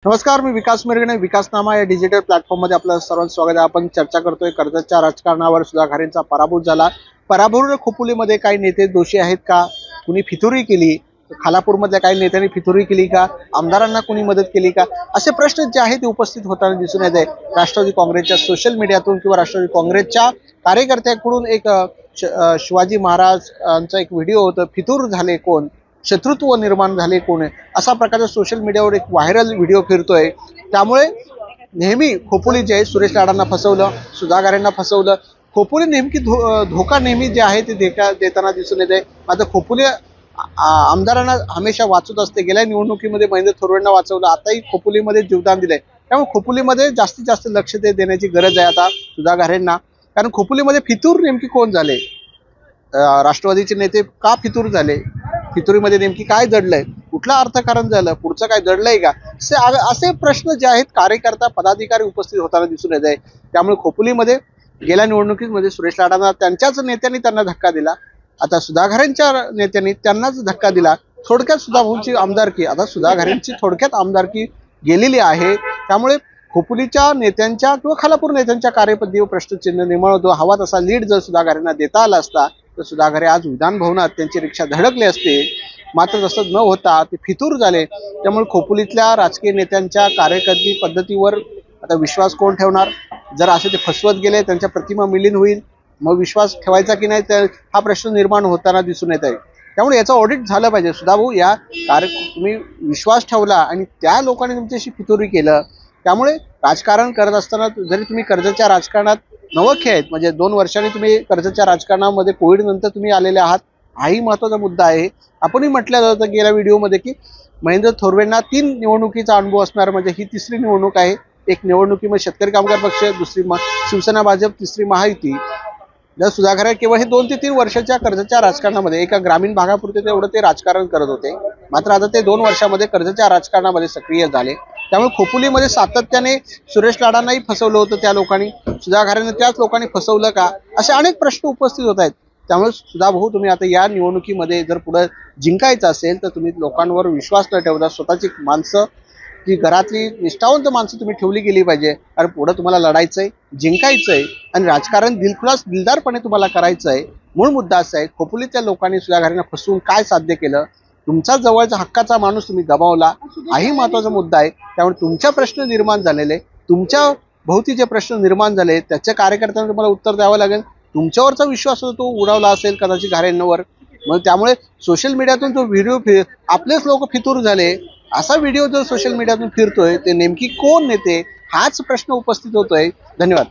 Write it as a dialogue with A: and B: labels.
A: नमस्कार, मी विकास मिरगणे. विकासनामा या डिजिटल प्लॅटफॉर्ममध्ये आपलं सर्वांचं स्वागत आहे. आपण चर्चा करतोय कर्जतच्या राजकारणावर. सुधा घारेंचा पराभूत झाला. पराभूत खोपोलीमध्ये काही नेते दोषी आहेत का? कुणी फितुरी केली? खालापूरमधल्या काही नेत्यांनी फितुरी केली का? आमदारांना कुणी मदत केली का? असे प्रश्न जे आहेत ते उपस्थित होताना दिसून येत आहे. राष्ट्रवादी काँग्रेसच्या सोशल मीडियातून किंवा राष्ट्रवादी काँग्रेसच्या कार्यकर्त्यांकडून एक शिवाजी महाराजांचा एक व्हिडिओ होता. फितूर झाले कोण? शत्रुत्व निर्माण झाले कोण? असा प्रकारचा सोशल मीडियावर एक व्हायरल व्हिडिओ फिरतोय. त्यामुळे नेहमी खोपोली जे आहे सुरेश लाडांना फसवलं, सुधा घारेंना फसवलं. खोपोली नेमकी धोका नेहमी जे आहे ते देताना दिसून येते. मात्र खोपोली आमदारांना हमेशा वाचवत असते. गेल्या निवडणुकीमध्ये महेंद्र थोरवेंना वाचवलं, आताही खोपोलीमध्ये योगदान दिलंय. त्यामुळे खोपोलीमध्ये जास्तीत जास्त लक्ष देण्याची गरज आहे आता सुधा घारेंना. कारण खोपोलीमध्ये फितूर नेमकी कोण झाले? राष्ट्रवादीचे नेते का फितूर झाले? फितुरीमध्ये नेमकी काय दडलंय? कुठलं अर्थकारण झालं? पुढचं काय दडलंय का? असे प्रश्न जे आहेत कार्यकर्ता पदाधिकारी उपस्थित होताना दिसून येत आहे. त्यामुळे खोपोलीमध्ये गेल्या निवडणुकीमध्ये सुरेश लाडांना त्यांच्याच नेत्यांनी त्यांना धक्का दिला. आता सुधा घारेंच्या नेत्यांनी त्यांनाच धक्का दिला. थोडक्यात सुधाभाऊंची आमदारकी, आता सुधा घारेंची थोडक्यात आमदारकी गेलेली आहे. त्यामुळे खोपोलीच्या नेत्यांच्या किंवा खालापूर नेत्यांच्या कार्यपद्धतीवर प्रश्नचिन्ह निर्माण होतो. हवा तसा लीड जर सुधा घारेंना देता आला असता तर सुधा घारे आज विधान भवनात त्यांची रिक्षा धडकली असते. मात्र तसं न होता ते फितूर झाले. त्यामुळे खोपोलीतल्या राजकीय नेत्यांच्या कार्यकर्ती पद्धतीवर आता विश्वास कोण ठेवणार? जर असे ते फसवत गेले, त्यांच्या प्रतिमा मिलीन होईल, मग विश्वास ठेवायचा की नाही तर हा प्रश्न निर्माण होताना दिसून येत आहे. त्यामुळे याचं ऑडिट झालं पाहिजे. सुधाभाऊ, या तुम्ही विश्वास ठेवला आणि त्या लोकांनी तुमच्याशी फितुरी केलं. त्यामुळे राजकारण करत असताना जरी तुम्ही कर्जतच्या राजकारणात नवखे आहेत, म्हणजे 2 वर्षांनी तुम्ही कर्जतच्या राजकारणामध्ये कोविड नंतर तुम्ही आलेले आहात, हाही महत्त्वाचा मुद्दा आहे. आपणही म्हटलं होतं गेल्या व्हिडिओमध्ये की महेंद्र थोरवेंना 3 निवडणुकीचा अनुभव असणार, म्हणजे ही 3री निवडणूक आहे. एक निवडणुकीमध्ये शेतकरी कामगार पक्ष, दुसरी शिवसेना भाजप, तिसरी महायुती. जर सुधा घारे केवळ हे 2 ते 3 वर्षाच्या कर्जतच्या राजकारणामध्ये एका ग्रामीण भागापुरते तेवढं ते राजकारण करत होते. मात्र आता ते 2 वर्षामध्ये कर्जतच्या राजकारणामध्ये सक्रिय झाले. त्यामुळे खोपोलीमध्ये सातत्याने सुरेश लाडांनाही फसवलं होतं त्या लोकांनी, सुधा घारेंना त्याच लोकांनी फसवलं का? असे अनेक प्रश्न उपस्थित होत आहेत. त्यामुळे सुधाभाऊ, तुम्ही आता या निवडणुकीमध्ये जर पुढे जिंकायचं असेल तर तुम्ही लोकांवर विश्वास न ठेवता स्वतःची माणसं, ती घरातली निष्ठावंत माणसं तुम्ही ठेवली गेली पाहिजे. कारण पुढे तुम्हाला लढायचंय, जिंकायचंय आणि राजकारण दिलखुलास दिलदारपणे तुम्हाला करायचंय. मूळ मुद्दा असा आहे, खोपोलीच्या लोकांनी सुधा घारेंना फसवून काय साध्य केलं? तुमचा जवळचा हक्काचा माणूस तुम्ही गमावला, हाही महत्त्वाचा मुद्दा आहे. त्यामुळे तुमच्या प्रश्न निर्माण झालेले, तुमच्या भोवती जे प्रश्न निर्माण झाले त्याच्या कार्यकर्त्यांना तुम्हाला उत्तर द्यावं लागेल. तुमच्यावरचा विश्वास तो उडावला असेल कदाचित घारेंवर. मग त्यामुळे सोशल मीडियातून जो व्हिडिओ आपलेच लोक फितूर झाले असा व्हिडिओ जर सोशल मीडियातून फिरतोय, ते नेमकी कोण नेते? हाच प्रश्न उपस्थित होतोय. धन्यवाद.